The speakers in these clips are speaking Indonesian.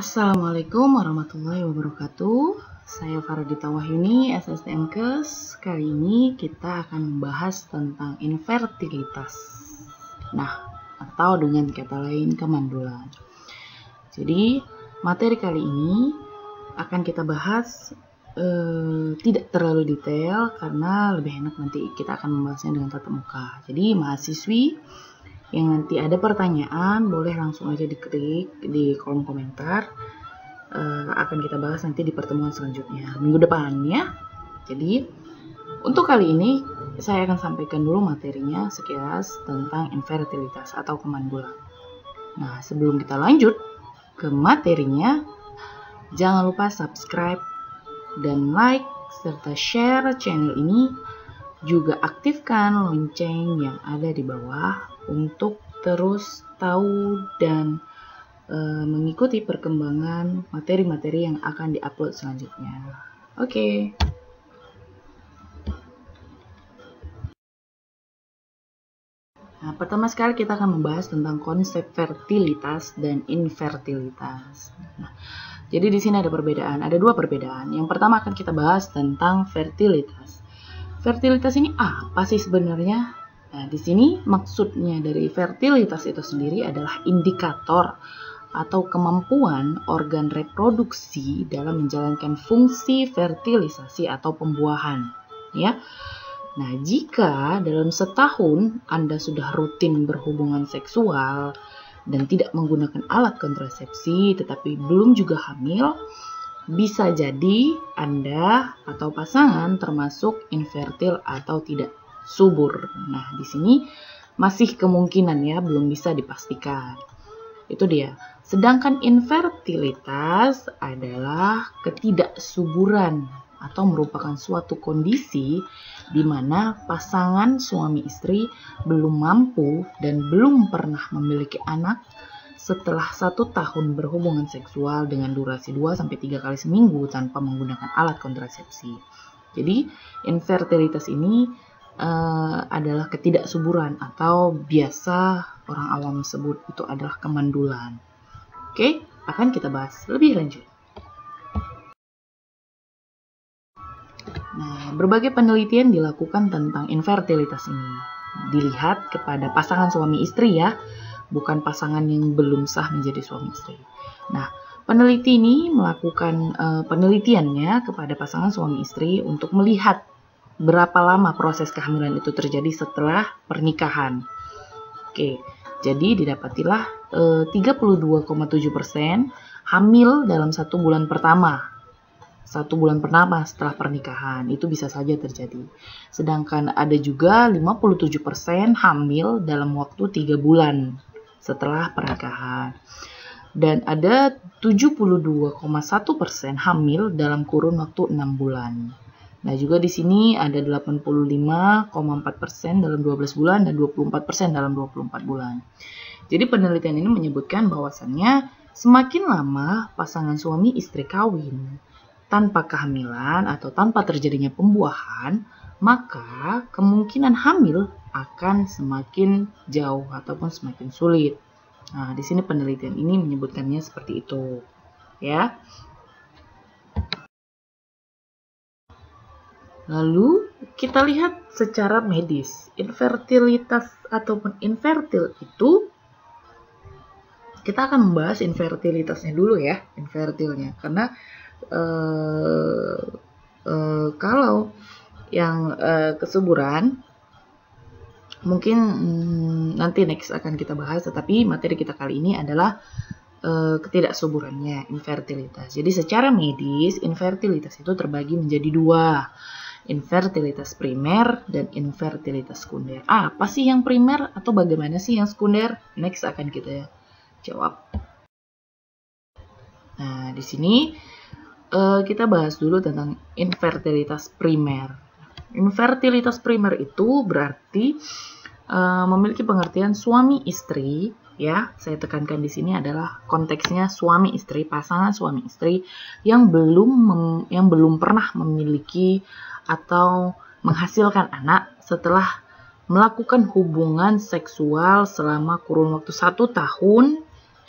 Assalamualaikum warahmatullahi wabarakatuh. Saya Faradita Wahyuni, SSTMKes. Kali ini kita akan membahas tentang infertilitas. Nah, atau dengan kata lain kemandulan. Jadi, materi kali ini akan kita bahas tidak terlalu detail karena lebih enak nanti kita akan membahasnya dengan tatap muka. Jadi, mahasiswi yang nanti ada pertanyaan boleh langsung aja diklik di kolom komentar. Akan kita bahas nanti di pertemuan selanjutnya minggu depan ya. Jadi untuk kali ini saya akan sampaikan dulu materinya sekilas tentang infertilitas atau kemandulan. Nah, sebelum kita lanjut ke materinya, jangan lupa subscribe dan like serta share channel ini. Juga aktifkan lonceng yang ada di bawah untuk terus tahu dan mengikuti perkembangan materi-materi yang akan diupload selanjutnya. Oke. Nah, pertama sekali kita akan membahas tentang konsep fertilitas dan infertilitas. Nah, jadi di sini ada perbedaan, ada dua perbedaan. Yang pertama akan kita bahas tentang fertilitas. Fertilitas ini apa sih sebenarnya? Nah, di sini maksudnya dari fertilitas itu sendiri adalah indikator atau kemampuan organ reproduksi dalam menjalankan fungsi fertilisasi atau pembuahan, ya. Nah, jika dalam setahun Anda sudah rutin berhubungan seksual dan tidak menggunakan alat kontrasepsi tetapi belum juga hamil, bisa jadi Anda atau pasangan termasuk infertil atau tidak subur. Nah, di sini masih kemungkinan ya, belum bisa dipastikan. Itu dia. Sedangkan infertilitas adalah ketidaksuburan atau merupakan suatu kondisi di mana pasangan suami istri belum mampu dan belum pernah memiliki anak setelah 1 tahun berhubungan seksual dengan durasi 2-3 kali seminggu tanpa menggunakan alat kontrasepsi. Jadi, infertilitas ini adalah ketidaksuburan atau biasa orang awam sebut itu adalah kemandulan. Oke, akan kita bahas lebih lanjut. Nah, berbagai penelitian dilakukan tentang infertilitas ini. Dilihat kepada pasangan suami istri ya, bukan pasangan yang belum sah menjadi suami istri. Nah, peneliti ini melakukan penelitiannya kepada pasangan suami istri untuk melihat berapa lama proses kehamilan itu terjadi setelah pernikahan. Oke, jadi didapatilah 32,7% hamil dalam 1 bulan pertama. 1 bulan pertama setelah pernikahan, itu bisa saja terjadi. Sedangkan ada juga 57% hamil dalam waktu 3 bulan setelah pernikahan. Dan ada 72,1% hamil dalam kurun waktu 6 bulan. Nah, juga di sini ada 85,4% dalam 12 bulan dan 24% dalam 24 bulan. Jadi penelitian ini menyebutkan bahwasannya semakin lama pasangan suami istri kawin tanpa kehamilan atau tanpa terjadinya pembuahan, maka kemungkinan hamil akan semakin jauh ataupun semakin sulit. Nah, di sini penelitian ini menyebutkannya seperti itu, ya. Lalu kita lihat secara medis, infertilitas ataupun infertil itu, kita akan membahas infertilitasnya dulu ya, infertilnya, karena kalau yang kesuburan mungkin nanti next akan kita bahas, tetapi materi kita kali ini adalah ketidaksuburannya, infertilitas. Jadi secara medis, infertilitas itu terbagi menjadi 2. Infertilitas primer dan infertilitas sekunder. Apa sih yang primer atau bagaimana sih yang sekunder? Next akan kita jawab. Nah, di sini kita bahas dulu tentang infertilitas primer. Infertilitas primer itu berarti memiliki pengertian suami istri, ya. Saya tekankan di sini adalah konteksnya suami istri, pasangan suami istri yang belum pernah memiliki atau menghasilkan anak setelah melakukan hubungan seksual selama kurun waktu 1 tahun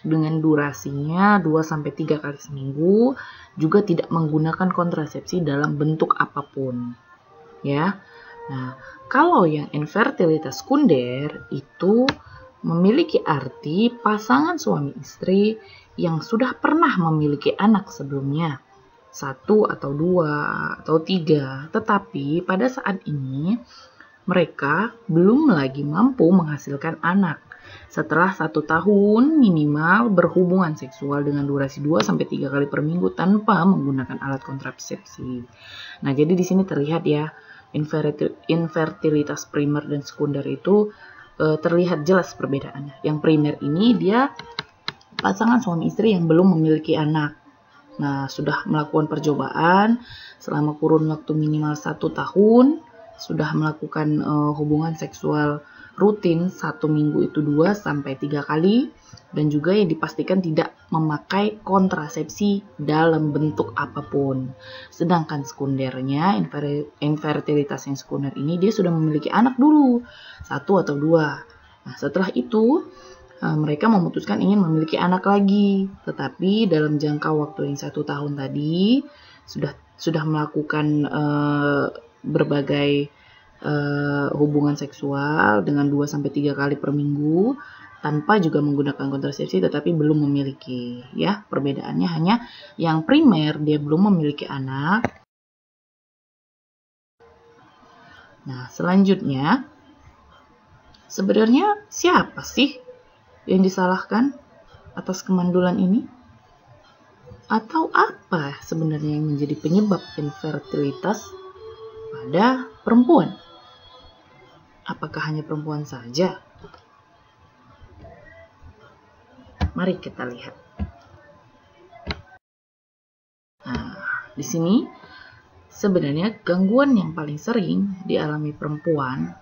dengan durasinya 2-3 kali seminggu, juga tidak menggunakan kontrasepsi dalam bentuk apapun. Ya. Nah, kalau yang infertilitas sekunder itu memiliki arti pasangan suami istri yang sudah pernah memiliki anak sebelumnya, 1 atau 2 atau 3, tetapi pada saat ini mereka belum lagi mampu menghasilkan anak setelah 1 tahun minimal berhubungan seksual dengan durasi 2-3 kali per minggu tanpa menggunakan alat kontrasepsi. Nah, jadi di sini terlihat ya, infertilitas primer dan sekunder itu terlihat jelas perbedaannya. Yang primer ini dia pasangan suami istri yang belum memiliki anak. Nah, sudah melakukan percobaan selama kurun waktu minimal 1 tahun, sudah melakukan hubungan seksual rutin 1 minggu itu 2-3 kali, dan juga yang dipastikan tidak memakai kontrasepsi dalam bentuk apapun. Sedangkan sekundernya, infertilitas yang sekunder ini dia sudah memiliki anak dulu, 1 atau 2. Nah, setelah itu mereka memutuskan ingin memiliki anak lagi, tetapi dalam jangka waktu yang 1 tahun tadi sudah melakukan berbagai hubungan seksual dengan 2-3 kali per minggu tanpa juga menggunakan kontrasepsi, tetapi belum memiliki. Ya, perbedaannya hanya yang primer dia belum memiliki anak. Nah, selanjutnya sebenarnya siapa sih yang disalahkan atas kemandulan ini? Atau apa sebenarnya yang menjadi penyebab infertilitas pada perempuan? Apakah hanya perempuan saja? Mari kita lihat. Nah, di sini sebenarnya gangguan yang paling sering dialami perempuan,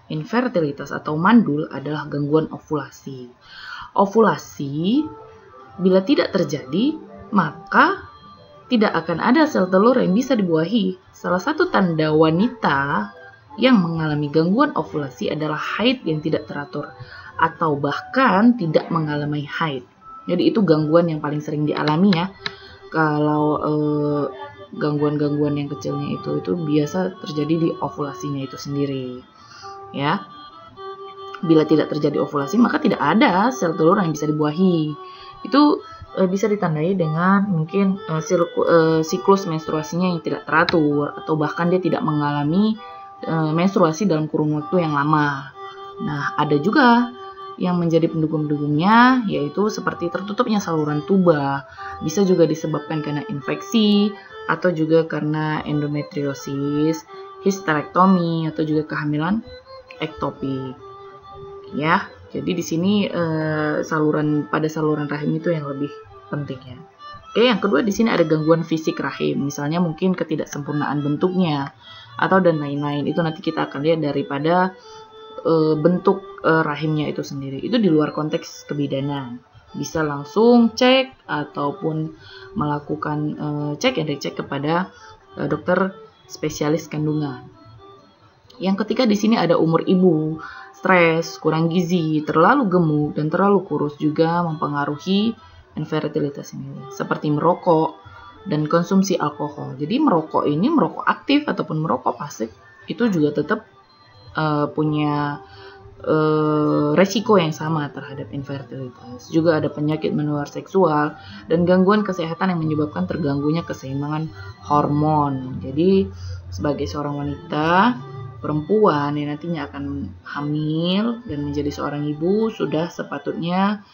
infertilitas atau mandul, adalah gangguan ovulasi. Ovulasi bila tidak terjadi, maka tidak akan ada sel telur yang bisa dibuahi. Salah satu tanda wanita yang mengalami gangguan ovulasi adalah haid yang tidak teratur atau bahkan tidak mengalami haid. Jadi itu gangguan yang paling sering dialami ya. Kalau gangguan-gangguan yang kecilnya itu biasa terjadi di ovulasinya itu sendiri. Ya. Bila tidak terjadi ovulasi, maka tidak ada sel telur yang bisa dibuahi. Itu bisa ditandai dengan mungkin siklus menstruasinya yang tidak teratur, atau bahkan dia tidak mengalami menstruasi dalam kurun waktu yang lama. Nah, ada juga yang menjadi pendukung-pendukungnya, yaitu seperti tertutupnya saluran tuba, bisa juga disebabkan karena infeksi, atau juga karena endometriosis, histerektomi, atau juga kehamilan ektopik. Ya, jadi di sini saluran rahim itu yang lebih penting ya. Oke, yang kedua di sini ada gangguan fisik rahim, misalnya mungkin ketidaksempurnaan bentuknya atau dan lain-lain. Itu nanti kita akan lihat daripada bentuk rahimnya itu sendiri. Itu di luar konteks kebidanan. Bisa langsung cek ataupun melakukan cek kepada dokter spesialis kandungan. Yang ketiga di sini ada umur ibu, stres, kurang gizi, terlalu gemuk, dan terlalu kurus juga mempengaruhi infertilitas ini. Seperti merokok dan konsumsi alkohol. Jadi merokok ini, merokok aktif ataupun merokok pasif, itu juga tetap punya resiko yang sama terhadap infertilitas. Juga ada penyakit menular seksual dan gangguan kesehatan yang menyebabkan terganggunya keseimbangan hormon. Jadi sebagai seorang wanita perempuan yang nantinya akan hamil dan menjadi seorang ibu, sudah sepatutnya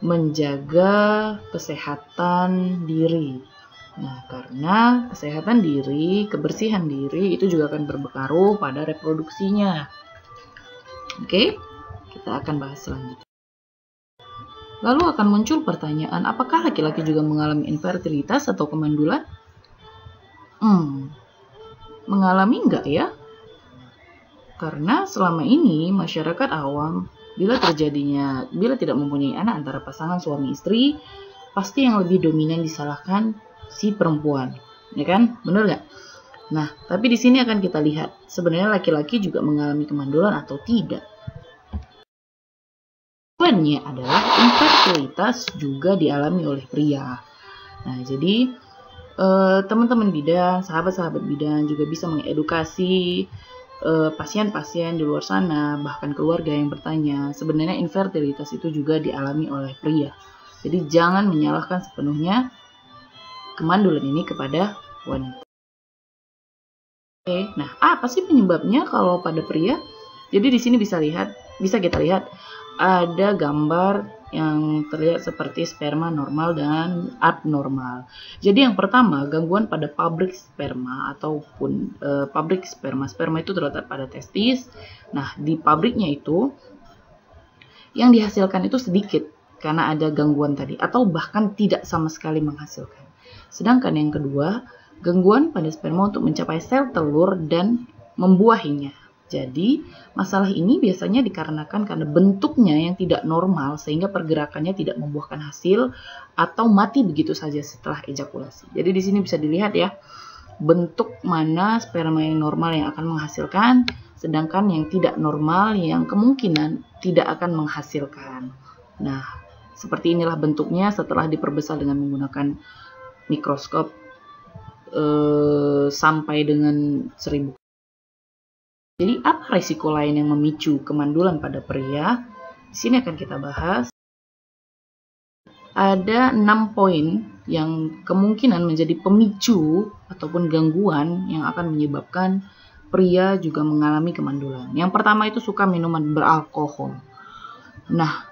menjaga kesehatan diri. Nah, karena kesehatan diri, kebersihan diri itu juga akan berpengaruh pada reproduksinya. Oke, kita akan bahas selanjutnya. Lalu akan muncul pertanyaan, apakah laki-laki juga mengalami infertilitas atau kemandulan? Mengalami enggak ya? Karena selama ini masyarakat awam bila tidak mempunyai anak antara pasangan suami istri, pasti yang lebih dominan disalahkan si perempuan, ya kan? Bener nggak? Nah, tapi di sini akan kita lihat sebenarnya laki-laki juga mengalami kemandulan atau tidak. perbedaannya adalah infertilitas juga dialami oleh pria. Nah, jadi teman-teman bidan, sahabat-sahabat bidan juga bisa mengedukasi pasien-pasien di luar sana, bahkan keluarga yang bertanya, sebenarnya infertilitas itu juga dialami oleh pria. Jadi jangan menyalahkan sepenuhnya kemandulan ini kepada wanita. Oke, nah apa sih penyebabnya kalau pada pria? Jadi di sini bisa kita lihat ada gambar yang terlihat seperti sperma normal dan abnormal. Jadi yang pertama, gangguan pada pabrik sperma ataupun pabrik sperma. Sperma itu terletak pada testis. Nah, di pabriknya itu yang dihasilkan itu sedikit karena ada gangguan tadi, atau bahkan tidak sama sekali menghasilkan. Sedangkan yang kedua, gangguan pada sperma untuk mencapai sel telur dan membuahinya. Jadi, masalah ini biasanya dikarenakan karena bentuknya yang tidak normal sehingga pergerakannya tidak membuahkan hasil atau mati begitu saja setelah ejakulasi. Jadi di sini bisa dilihat ya, bentuk mana sperma yang normal yang akan menghasilkan, sedangkan yang tidak normal yang kemungkinan tidak akan menghasilkan. Nah, seperti inilah bentuknya setelah diperbesar dengan menggunakan mikroskop sampai dengan 1000. Jadi apa risiko lain yang memicu kemandulan pada pria? Di sini akan kita bahas. Ada 6 poin yang kemungkinan menjadi pemicu ataupun gangguan yang akan menyebabkan pria juga mengalami kemandulan. Yang pertama itu suka minuman beralkohol. Nah,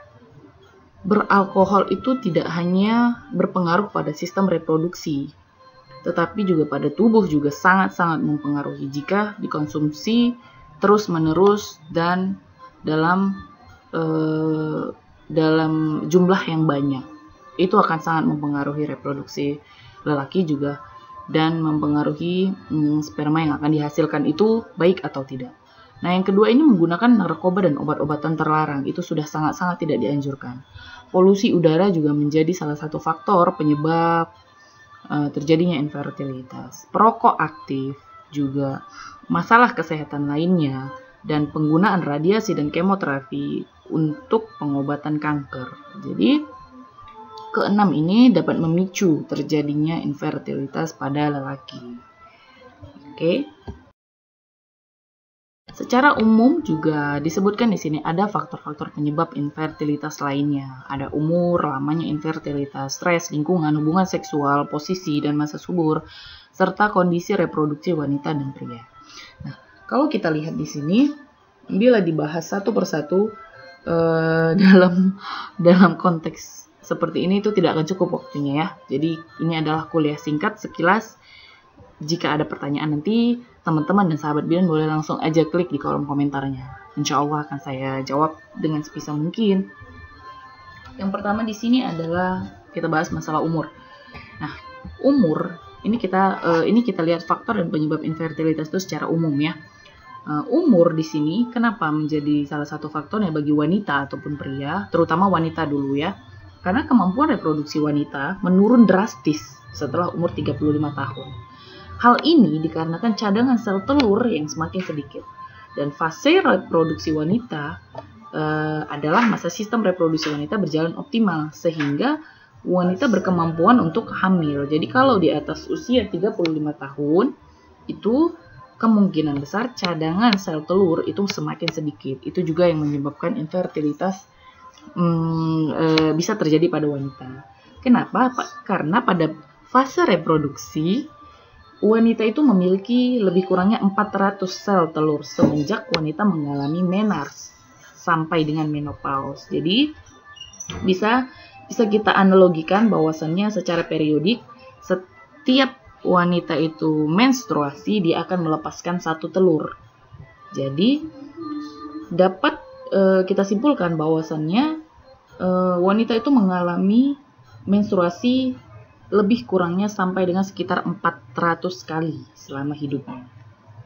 beralkohol itu tidak hanya berpengaruh pada sistem reproduksi, tetapi juga pada tubuh juga sangat-sangat mempengaruhi jika dikonsumsi terus-menerus dan dalam jumlah yang banyak. Itu akan sangat mempengaruhi reproduksi lelaki juga dan mempengaruhi sperma yang akan dihasilkan itu baik atau tidak. Nah, yang kedua ini menggunakan narkoba dan obat-obatan terlarang. Itu sudah sangat-sangat tidak dianjurkan. Polusi udara juga menjadi salah satu faktor penyebab terjadinya infertilitas. Perokok aktif juga, masalah kesehatan lainnya, dan penggunaan radiasi dan kemoterapi untuk pengobatan kanker. Jadi, keenam ini dapat memicu terjadinya infertilitas pada lelaki. Oke. Secara umum juga disebutkan di sini ada faktor-faktor penyebab infertilitas lainnya. Ada umur, lamanya infertilitas, stres, lingkungan, hubungan seksual, posisi, dan masa subur, serta kondisi reproduksi wanita dan pria. Nah, kalau kita lihat di sini, bila dibahas satu persatu dalam konteks seperti ini itu tidak akan cukup waktunya ya. Jadi ini adalah kuliah singkat sekilas. Jika ada pertanyaan nanti, teman-teman dan sahabat bidan boleh langsung aja klik di kolom komentarnya. Insya Allah akan saya jawab dengan sebisa mungkin. Yang pertama di sini adalah kita bahas masalah umur. Nah, umur ini kita lihat faktor dan penyebab infertilitas itu secara umum ya. Umur di sini kenapa menjadi salah satu faktornya bagi wanita ataupun pria, terutama wanita dulu ya. Karena kemampuan reproduksi wanita menurun drastis setelah umur 35 tahun. Hal ini dikarenakan cadangan sel telur yang semakin sedikit. Dan fase reproduksi wanita adalah masa sistem reproduksi wanita berjalan optimal, sehingga wanita berkemampuan untuk hamil. Jadi kalau di atas usia 35 tahun, itu kemungkinan besar cadangan sel telur itu semakin sedikit. Itu juga yang menyebabkan infertilitas bisa terjadi pada wanita. Kenapa? Karena pada fase reproduksi, wanita itu memiliki lebih kurangnya 400 sel telur semenjak wanita mengalami menarche sampai dengan menopause. Jadi bisa kita analogikan bahwasannya secara periodik setiap wanita itu menstruasi dia akan melepaskan satu telur. Jadi dapat kita simpulkan bahwasannya wanita itu mengalami menstruasi lebih kurangnya sampai dengan sekitar 400 kali selama hidupnya.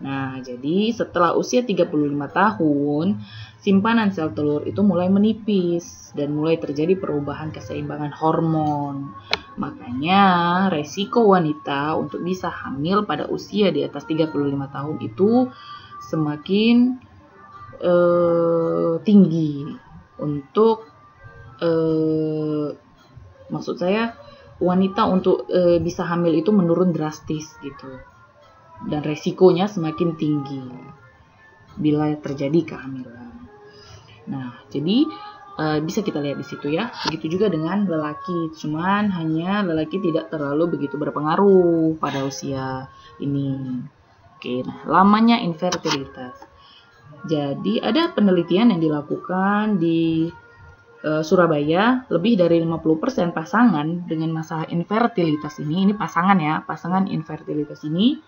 Nah, jadi setelah usia 35 tahun, simpanan sel telur itu mulai menipis dan mulai terjadi perubahan keseimbangan hormon. Makanya, resiko wanita untuk bisa hamil pada usia di atas 35 tahun itu semakin tinggi untuk maksud saya wanita untuk bisa hamil itu menurun drastis gitu, dan resikonya semakin tinggi bila terjadi kehamilan. Nah, jadi bisa kita lihat di situ ya. Begitu juga dengan lelaki, cuman hanya lelaki tidak terlalu begitu berpengaruh pada usia ini. Oke, nah lamanya infertilitas. Jadi ada penelitian yang dilakukan di Surabaya, lebih dari 50% pasangan dengan masalah infertilitas ini pasangan ya, pasangan infertilitas ini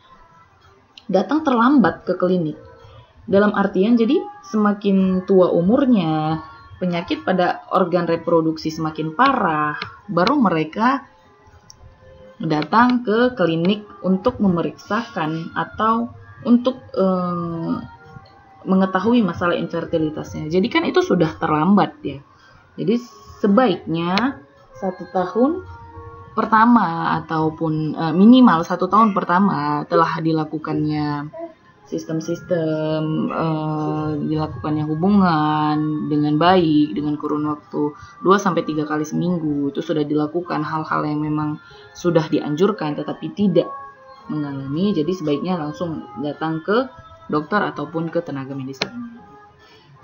datang terlambat ke klinik. Dalam artian jadi semakin tua umurnya, penyakit pada organ reproduksi semakin parah, baru mereka datang ke klinik untuk memeriksakan atau untuk mengetahui masalah infertilitasnya. Jadi kan itu sudah terlambat ya. Jadi sebaiknya 1 tahun pertama ataupun minimal 1 tahun pertama telah dilakukannya sistem-sistem dilakukannya hubungan dengan baik dengan kurun waktu 2-3 kali seminggu, itu sudah dilakukan hal-hal yang memang sudah dianjurkan tetapi tidak mengalami, jadi sebaiknya langsung datang ke dokter ataupun ke tenaga medis lainnya.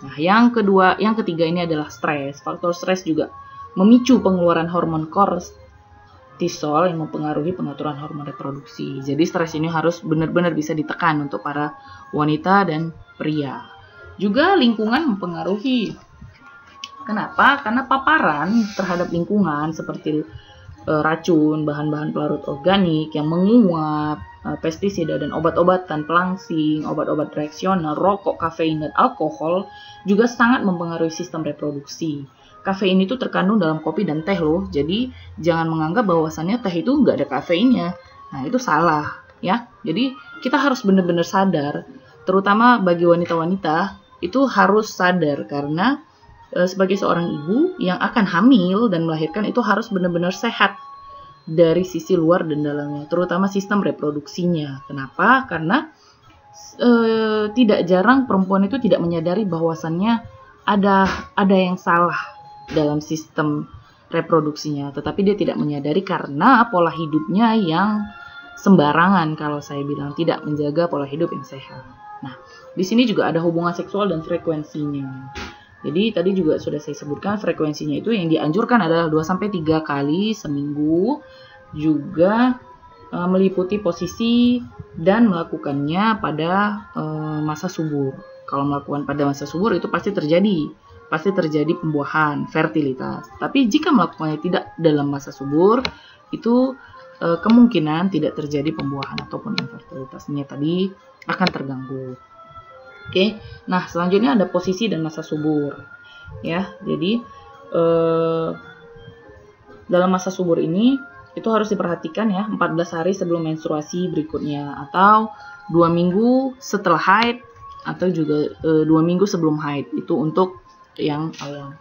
Nah, yang ketiga ini adalah stres. Faktor stres juga memicu pengeluaran hormon kortisol yang mempengaruhi pengaturan hormon reproduksi. Jadi stres ini harus benar-benar bisa ditekan untuk para wanita dan pria. Juga lingkungan mempengaruhi. Kenapa? Karena paparan terhadap lingkungan seperti racun, bahan-bahan pelarut organik yang menguap, pestisida dan obat-obatan pelangsing, obat-obat reaksional, rokok, kafein, dan alkohol juga sangat mempengaruhi sistem reproduksi. Kafein itu terkandung dalam kopi dan teh loh, jadi jangan menganggap bahwasannya teh itu nggak ada kafeinnya. Nah, itu salah ya. Jadi kita harus benar-benar sadar, terutama bagi wanita-wanita itu harus sadar karena sebagai seorang ibu yang akan hamil dan melahirkan itu harus benar-benar sehat dari sisi luar dan dalamnya, terutama sistem reproduksinya. Kenapa? Karena tidak jarang perempuan itu tidak menyadari bahwasannya ada yang salah dalam sistem reproduksinya, tetapi dia tidak menyadari karena pola hidupnya yang sembarangan, kalau saya bilang tidak menjaga pola hidup yang sehat. Nah, di sini juga ada hubungan seksual dan frekuensinya. Jadi tadi juga sudah saya sebutkan frekuensinya itu yang dianjurkan adalah 2-3 kali seminggu, juga meliputi posisi dan melakukannya pada masa subur. Kalau melakukan pada masa subur itu pasti terjadi pembuahan, fertilitas. Tapi jika melakukannya tidak dalam masa subur, itu kemungkinan tidak terjadi pembuahan ataupun infertilitasnya tadi akan terganggu. Oke, nah selanjutnya ada posisi dan masa subur, ya. Jadi dalam masa subur ini itu harus diperhatikan ya, 14 hari sebelum menstruasi berikutnya, atau 2 minggu setelah haid, atau juga 2 minggu sebelum haid, itu untuk yang awal.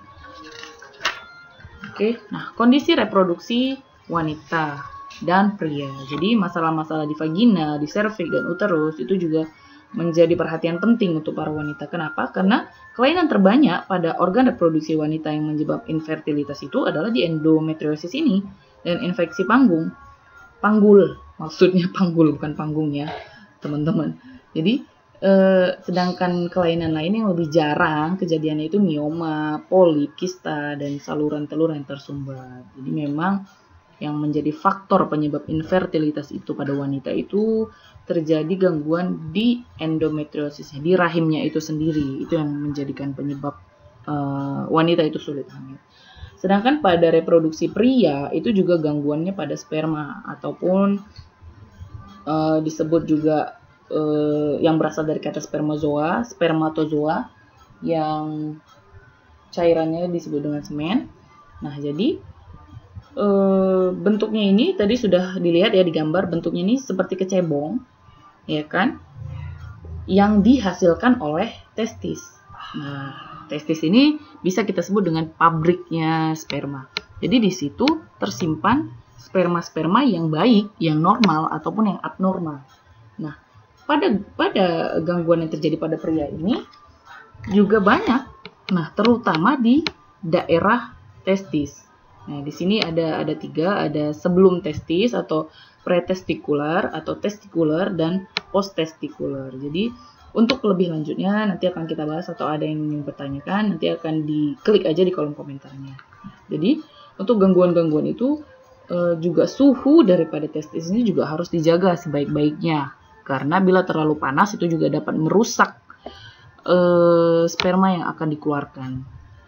Oke, nah kondisi reproduksi wanita dan pria. Jadi masalah-masalah di vagina, di serviks dan uterus itu juga menjadi perhatian penting untuk para wanita. Kenapa? Karena kelainan terbanyak pada organ reproduksi wanita yang menyebabkan infertilitas itu adalah di endometriosis ini dan infeksi panggul, maksudnya panggul bukan panggung ya teman-teman. Jadi sedangkan kelainan lain yang lebih jarang kejadiannya itu mioma, polip, kista, dan saluran telur yang tersumbat. Jadi memang yang menjadi faktor penyebab infertilitas itu pada wanita itu terjadi gangguan di endometriosisnya, di rahimnya itu sendiri. Itu yang menjadikan penyebab wanita itu sulit hamil. Sedangkan pada reproduksi pria itu juga gangguannya pada sperma ataupun disebut juga yang berasal dari kata spermatozoa yang cairannya disebut dengan semen. Nah, jadi bentuknya ini tadi sudah dilihat ya di gambar, bentuknya ini seperti kecebong, ya kan, yang dihasilkan oleh testis. Nah, testis ini bisa kita sebut dengan pabriknya sperma. Jadi di situ tersimpan sperma-sperma yang baik, yang normal ataupun yang abnormal. Nah, pada gangguan yang terjadi pada pria ini juga banyak. Nah, terutama di daerah testis. Nah, di sini ada 3, ada sebelum testis atau pretestikular atau testikular dan posttestikular. Jadi untuk lebih lanjutnya nanti akan kita bahas atau ada yang ingin bertanyakan nanti akan diklik aja di kolom komentarnya. Jadi untuk gangguan-gangguan itu juga suhu daripada testis ini juga harus dijaga sebaik-baiknya. Karena bila terlalu panas itu juga dapat merusak sperma yang akan dikeluarkan,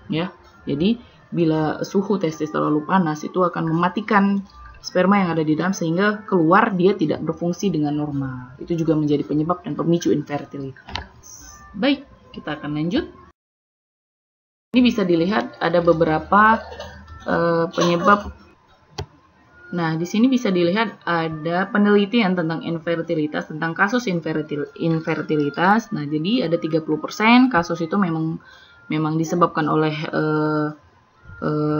ya. Jadi bila suhu testis terlalu panas itu akan mematikan sperma yang ada di dalam sehingga keluar dia tidak berfungsi dengan normal. Itu juga menjadi penyebab dan pemicu infertilitas. Baik, kita akan lanjut. Ini bisa dilihat ada beberapa penyebab. Nah, di sini bisa dilihat ada penelitian tentang infertilitas, tentang kasus infertilitas. Nah, jadi ada 30% kasus itu memang disebabkan oleh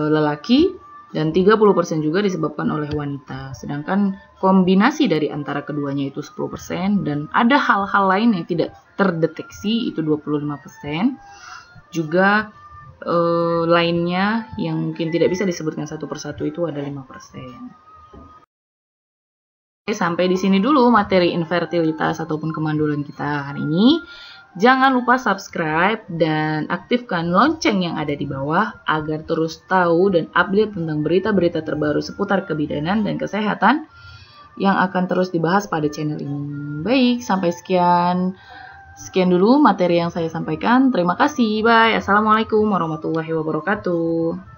lelaki dan 30% juga disebabkan oleh wanita. Sedangkan kombinasi dari antara keduanya itu 10% dan ada hal-hal lain yang tidak terdeteksi itu 25%. Juga lainnya yang mungkin tidak bisa disebutkan satu persatu itu ada 5%. Oke, sampai di sini dulu materi infertilitas ataupun kemandulan kita hari ini. Jangan lupa subscribe dan aktifkan lonceng yang ada di bawah agar terus tahu dan update tentang berita-berita terbaru seputar kebidanan dan kesehatan yang akan terus dibahas pada channel ini. Baik, sampai Sekian dulu materi yang saya sampaikan. Terima kasih. Bye. Assalamualaikum warahmatullahi wabarakatuh.